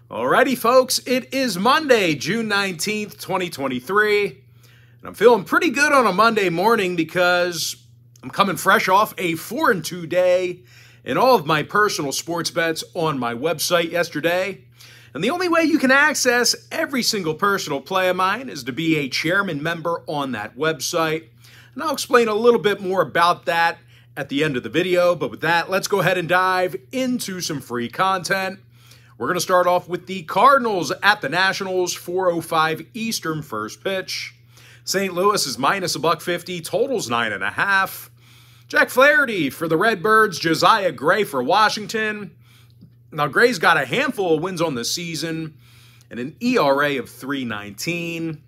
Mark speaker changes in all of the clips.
Speaker 1: Alrighty, folks, it is Monday, June 19th, 2023, and I'm feeling pretty good on a Monday morning because I'm coming fresh off a 4-2 day in all of my personal sports bets on my website yesterday. And the only way you can access every single personal play of mine is to be a chairman member on that website. And I'll explain a little bit more about that at the end of the video. But with that, let's go ahead and dive into some free content. We're going to start off with the Cardinals at the Nationals, 4:05 Eastern first pitch. St. Louis is minus $1.50, totals 9.5. Jack Flaherty for the Redbirds, Josiah Gray for Washington. Now, Gray's got a handful of wins on the season and an ERA of 3.19.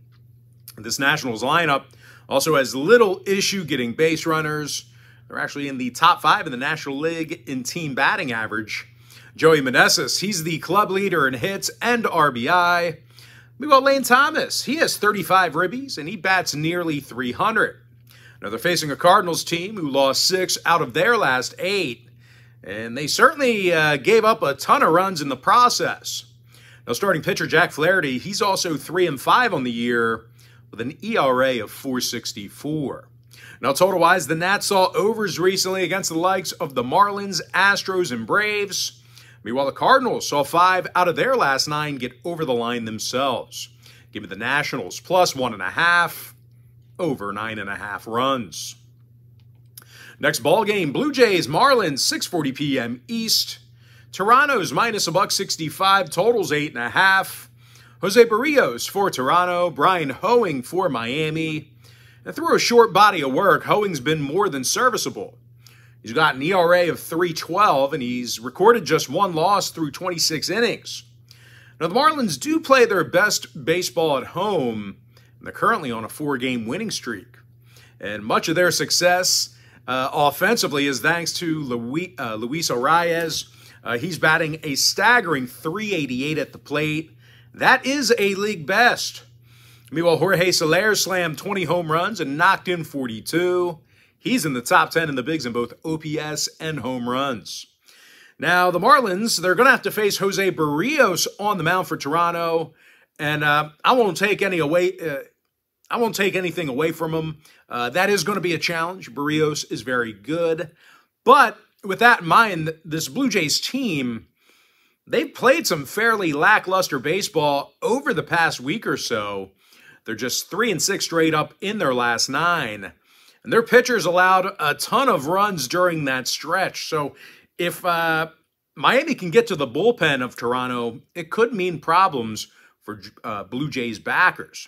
Speaker 1: This Nationals lineup also has little issue getting base runners. They're actually in the top 5 in the National League in team batting average. Joey Meneses, he's the club leader in hits and RBI. Meanwhile, Lane Thomas, he has 35 ribbies and he bats nearly 300. Now, they're facing a Cardinals team who lost 6 out of their last 8. And they certainly gave up a ton of runs in the process. Now, starting pitcher Jack Flaherty, he's also 3-5 on the year with an ERA of 4.64. Now, total-wise, the Nats saw overs recently against the likes of the Marlins, Astros, and Braves. Meanwhile, the Cardinals saw 5 out of their last 9 get over the line themselves. Give me the Nationals plus 1.5, over 9.5 runs. Next ball game, Blue Jays, Marlins, 6:40 p.m. East. Toronto's minus $1.65, totals 8.5. Jose Barrios for Toronto, Brian Hoeing for Miami. And through a short body of work, Hoeing's been more than serviceable. He's got an ERA of 3.12, and he's recorded just 1 loss through 26 innings. Now, the Marlins do play their best baseball at home, and they're currently on a 4-game winning streak. And much of their success offensively is thanks to Luis Arraez. He's batting a staggering 388 at the plate. That is a league best. Meanwhile, Jorge Soler slammed 20 home runs and knocked in 42. He's in the top 10 in the bigs in both OPS and home runs. Now, the Marlins, they're going to have to face Jose Barrios on the mound for Toronto, and I won't take anything away from him. That is going to be a challenge. Barrios is very good. But with that in mind, this Blue Jays team, they've played some fairly lackluster baseball over the past week or so. They're just 3-6 straight up in their last 9. And their pitchers allowed a ton of runs during that stretch. So if Miami can get to the bullpen of Toronto, it could mean problems for Blue Jays backers.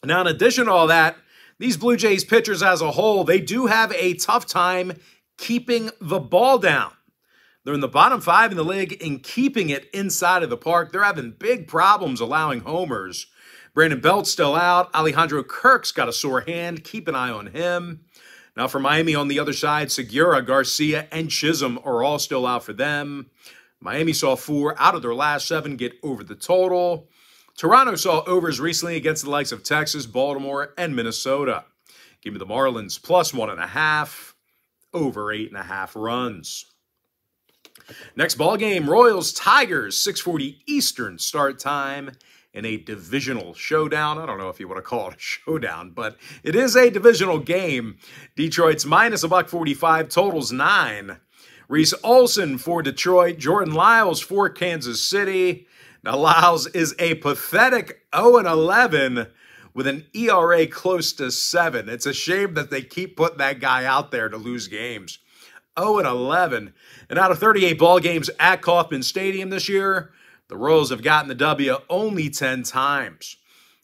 Speaker 1: Now, in addition to all that, these Blue Jays pitchers as a whole, they do have a tough time keeping the ball down. They're in the bottom 5 in the league in keeping it inside of the park. They're having big problems allowing homers. Brandon Belt's still out. Alejandro Kirk's got a sore hand. Keep an eye on him. Now for Miami on the other side, Segura, Garcia, and Chisholm are all still out for them. Miami saw 4 out of their last 7 get over the total. Toronto saw overs recently against the likes of Texas, Baltimore, and Minnesota. Give me the Marlins plus 1.5, over 8.5 runs. Next ball game, Royals, Tigers, 6:40 Eastern start time. In a divisional showdown. I don't know if you want to call it a showdown, but it is a divisional game. Detroit's minus $1.45, totals 9. Reese Olson for Detroit, Jordan Lyles for Kansas City. Now, Lyles is a pathetic 0-11 with an ERA close to 7. It's a shame that they keep putting that guy out there to lose games. 0-11. And out of 38 ball games at Kauffman Stadium this year, the Royals have gotten the W only 10 times.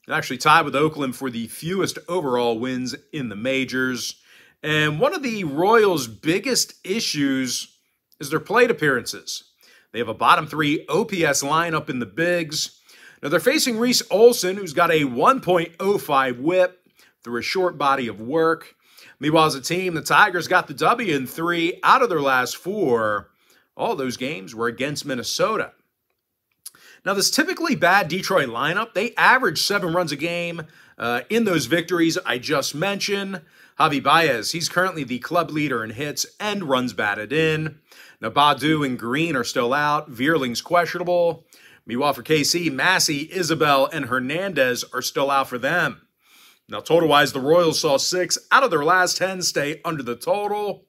Speaker 1: They're actually tied with Oakland for the fewest overall wins in the majors. And one of the Royals' biggest issues is their plate appearances. They have a bottom 3 OPS lineup in the bigs. Now they're facing Reese Olson, who's got a 1.05 whip through a short body of work. Meanwhile, as a team, the Tigers got the W in 3 out of their last 4. All those games were against Minnesota. Now, this typically bad Detroit lineup, they average 7 runs a game in those victories I just mentioned. Javi Baez, he's currently the club leader in hits and runs batted in. Now, Badu and Green are still out. Veerling's questionable. Meanwhile, for KC, Massey, Isabel, and Hernandez are still out for them. Now, total-wise, the Royals saw 6 out of their last 10 stay under the total.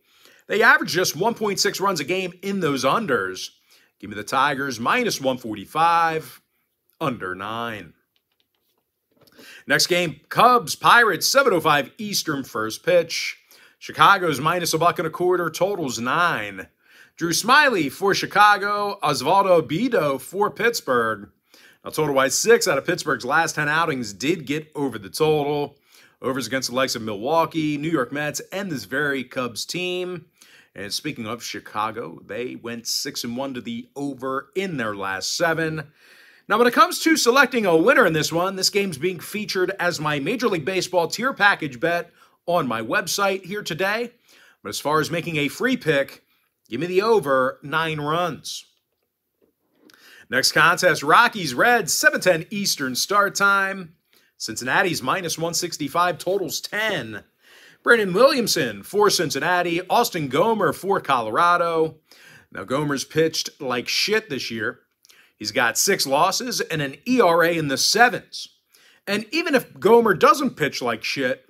Speaker 1: They averaged just 1.6 runs a game in those unders. Give me the Tigers, minus 145, under 9. Next game, Cubs, Pirates, 7:05 Eastern, first pitch. Chicago's minus $1.25, totals 9. Drew Smiley for Chicago, Osvaldo Bido for Pittsburgh. Now, total-wise, 6 out of Pittsburgh's last 10 outings did get over the total. Overs against the likes of Milwaukee, New York Mets, and this very Cubs team. And speaking of Chicago, they went 6-1 to the over in their last 7. Now, when it comes to selecting a winner in this one, this game's being featured as my Major League Baseball tier package bet on my website here today. But as far as making a free pick, give me the over 9 runs. Next contest, Rockies, Reds, 7:10 Eastern start time. Cincinnati's minus 165, totals 10. Brandon Williamson for Cincinnati, Austin Gomer for Colorado. Now, Gomer's pitched like shit this year. He's got 6 losses and an ERA in the 7s. And even if Gomer doesn't pitch like shit,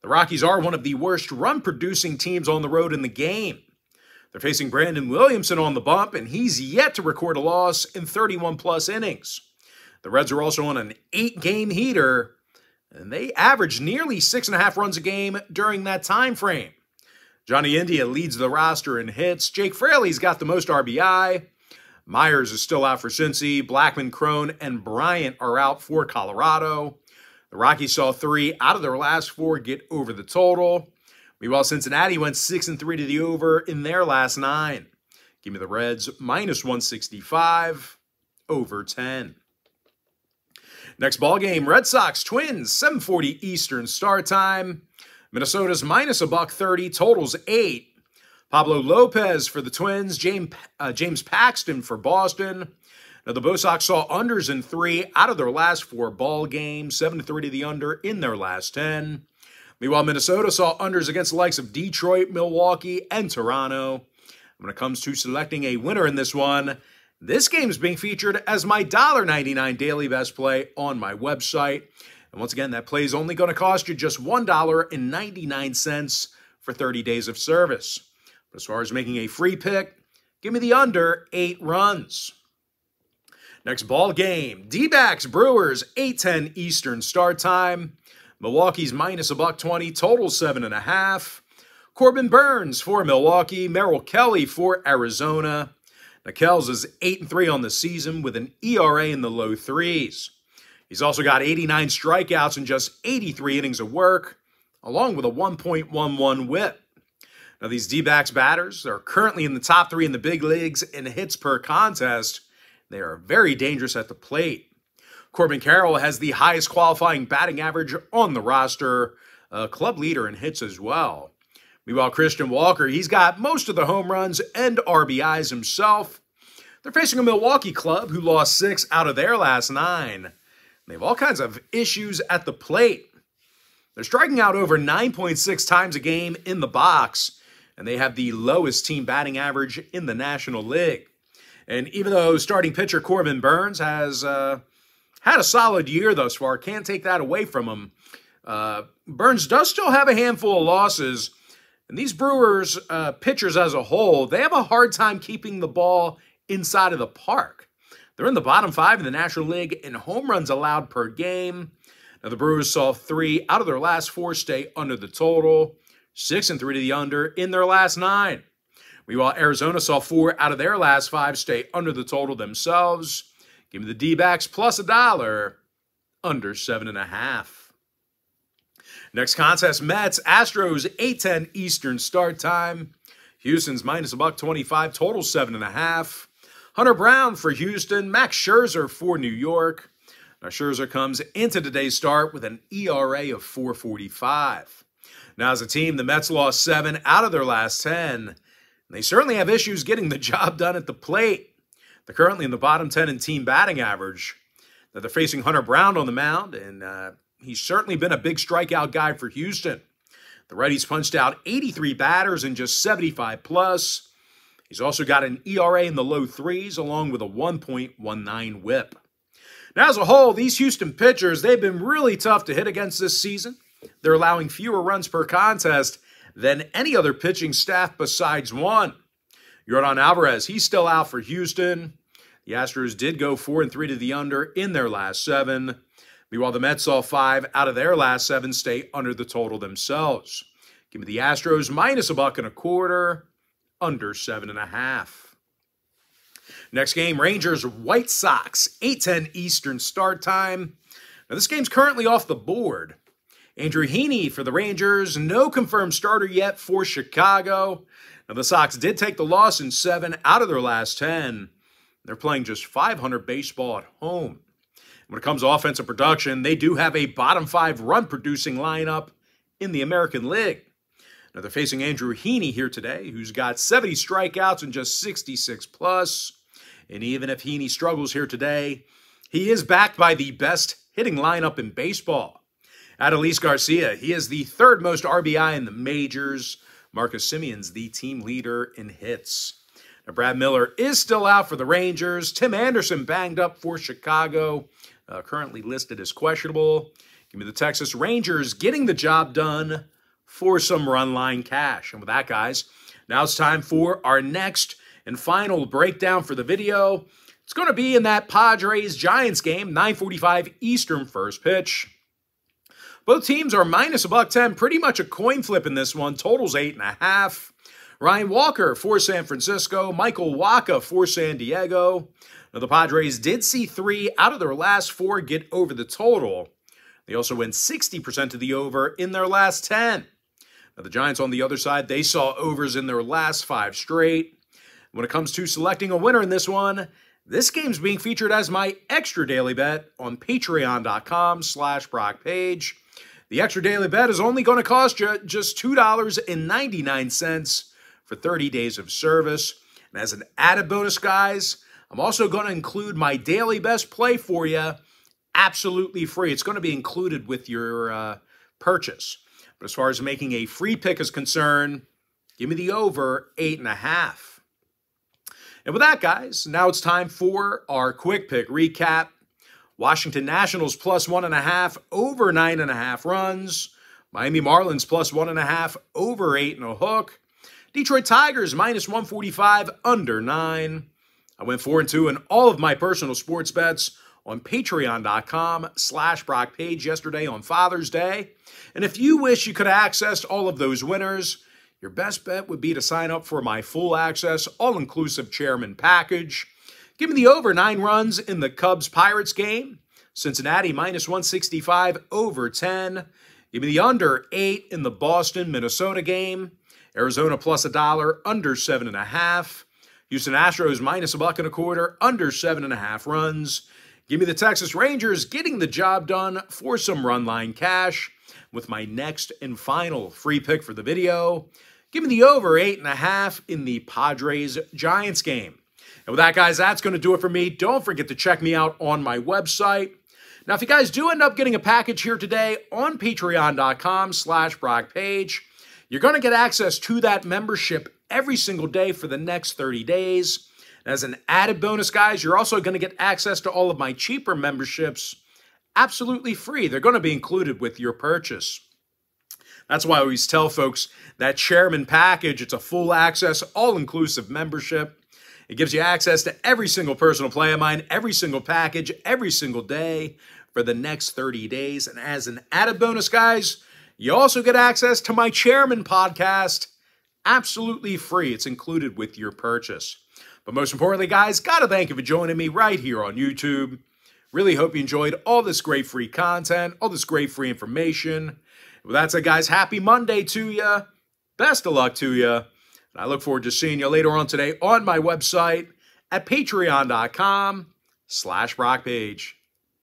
Speaker 1: the Rockies are one of the worst run-producing teams on the road in the game. They're facing Brandon Williamson on the bump, and he's yet to record a loss in 31-plus innings. The Reds are also on an 8-game heater, and they average nearly 6.5 runs a game during that time frame. Johnny India leads the roster in hits. Jake Fraley's got the most RBI. Myers is still out for Cincy. Blackman, Crone, and Bryant are out for Colorado. The Rockies saw 3 out of their last 4 get over the total. Meanwhile, Cincinnati went 6-3 to the over in their last 9. Give me the Reds, minus 165, over 10. Next ball game, Red Sox, Twins, 7:40 Eastern start time. Minnesota's minus $1.30, totals 8. Pablo Lopez for the Twins, James Paxton for Boston. Now, the Bo Sox saw unders in 3 out of their last 4 ball games, 7-3 to the under in their last 10. Meanwhile, Minnesota saw unders against the likes of Detroit, Milwaukee, and Toronto. When it comes to selecting a winner in this one, this game is being featured as my $1.99 daily best play on my website. And once again, that play is only going to cost you just $1.99 for 30 days of service. But as far as making a free pick, give me the under 8 runs. Next ball game, D-backs, Brewers, 8:10 Eastern start time. Milwaukee's minus $1.20, total 7.5. Corbin Burns for Milwaukee, Merrill Kelly for Arizona. Now, Kells is 8-3 on the season with an ERA in the low 3s. He's also got 89 strikeouts in just 83 innings of work, along with a 1.11 whip. Now, these D-backs batters are currently in the top 3 in the big leagues in hits per contest. They are very dangerous at the plate. Corbin Carroll has the highest qualifying batting average on the roster, a club leader in hits as well. Meanwhile, Christian Walker, he's got most of the home runs and RBIs himself. They're facing a Milwaukee club who lost 6 out of their last 9. They have all kinds of issues at the plate. They're striking out over 9.6 times a game in the box, and they have the lowest team batting average in the National League. And even though starting pitcher Corbin Burns has had a solid year thus far, can't take that away from him, Burns does still have a handful of losses. And these Brewers pitchers as a whole, they have a hard time keeping the ball inside of the park. They're in the bottom 5 in the National League in home runs allowed per game. Now, the Brewers saw 3 out of their last 4 stay under the total, 6-3 to the under in their last 9. Meanwhile, Arizona saw 4 out of their last 5 stay under the total themselves. Give me the D-backs plus $1, under 7.5. Next contest, Mets, Astros, 8:10 Eastern start time. Houston's minus $1.25, total 7.5. Hunter Brown for Houston, Max Scherzer for New York. Now, Scherzer comes into today's start with an ERA of 4.45. Now, as a team, the Mets lost 7 out of their last 10. They certainly have issues getting the job done at the plate. They're currently in the bottom 10 in team batting average. Now, they're facing Hunter Brown on the mound, and he's certainly been a big strikeout guy for Houston. The righties punched out 83 batters in just 75 plus. He's also got an ERA in the low threes along with a 1.19 whip. Now, as a whole, these Houston pitchers, they've been really tough to hit against this season. They're allowing fewer runs per contest than any other pitching staff besides one. Yordan Alvarez, he's still out for Houston. The Astros did go 4-3 to the under in their last 7. Meanwhile, the Mets saw 5 out of their last 7 stay under the total themselves. Give me the Astros minus $1.25, under 7.5. Next game, Rangers-White Sox, 8:10 Eastern start time. Now, this game's currently off the board. Andrew Heaney for the Rangers, no confirmed starter yet for Chicago. Now, the Sox did take the loss in 7 out of their last 10. They're playing just .500 baseball at home. When it comes to offensive production, they do have a bottom 5 run-producing lineup in the American League. Now, they're facing Andrew Heaney here today, who's got 70 strikeouts and just 66 plus. And even if Heaney struggles here today, he is backed by the best hitting lineup in baseball. Adolis Garcia, he is the 3rd most RBI in the majors. Marcus Semion's the team leader in hits. Now, Brad Miller is still out for the Rangers. Tim Anderson banged up for Chicago, currently listed as questionable. Give me the Texas Rangers getting the job done for some run line cash. And with that, guys, now it's time for our next and final breakdown for the video. It's going to be in that Padres-Giants game, 9:45 Eastern first pitch. Both teams are minus $1.10, pretty much a coin flip in this one. Total's 8.5. Ryan Walker for San Francisco, Michael Wacha for San Diego. Now, the Padres did see 3 out of their last 4 get over the total. They also went 60% to the over in their last 10. Now, the Giants on the other side, they saw overs in their last 5 straight. When it comes to selecting a winner in this one, this game's being featured as my extra daily bet on patreon.com/BrockPage. The extra daily bet is only going to cost you just $2.99 for 30 days of service. And as an added bonus, guys, I'm also going to include my daily best play for you absolutely free. It's going to be included with your purchase. But as far as making a free pick is concerned, give me the over 8.5. And with that, guys, now it's time for our quick pick recap. Washington Nationals plus 1.5 over 9.5 runs. Miami Marlins plus 1.5 over 8.5. Detroit Tigers minus 145 under 9. I went 4-2 in all of my personal sports bets on patreon.com/BrockPage yesterday on Father's Day. And if you wish you could have accessed all of those winners, your best bet would be to sign up for my full access, all-inclusive chairman package. Give me the over 9 runs in the Cubs-Pirates game. Cincinnati minus 165 over 10. Give me the under 8 in the Boston-Minnesota game. Arizona plus $1 under 7.5. Houston Astros minus $1.25 under 7.5 runs. Give me the Texas Rangers getting the job done for some run line cash with my next and final free pick for the video. Give me the over 8.5 in the Padres-Giants game. And with that, guys, that's going to do it for me. Don't forget to check me out on my website. Now, if you guys do end up getting a package here today on patreon.com/BrockPage, you're going to get access to that membership every single day for the next 30 days. And as an added bonus, guys, you're also going to get access to all of my cheaper memberships absolutely free. They're going to be included with your purchase. That's why I always tell folks that chairman package, it's a full access, all-inclusive membership. It gives you access to every single personal play of mine, every single package, every single day for the next 30 days. And as an added bonus, guys, you also get access to my Chairman podcast absolutely free. It's included with your purchase. But most importantly, guys, got to thank you for joining me right here on YouTube. Really hope you enjoyed all this great free content, all this great free information. With that said, guys, happy Monday to you. Best of luck to you. And I look forward to seeing you later on today on my website at patreon.com/BrockPage.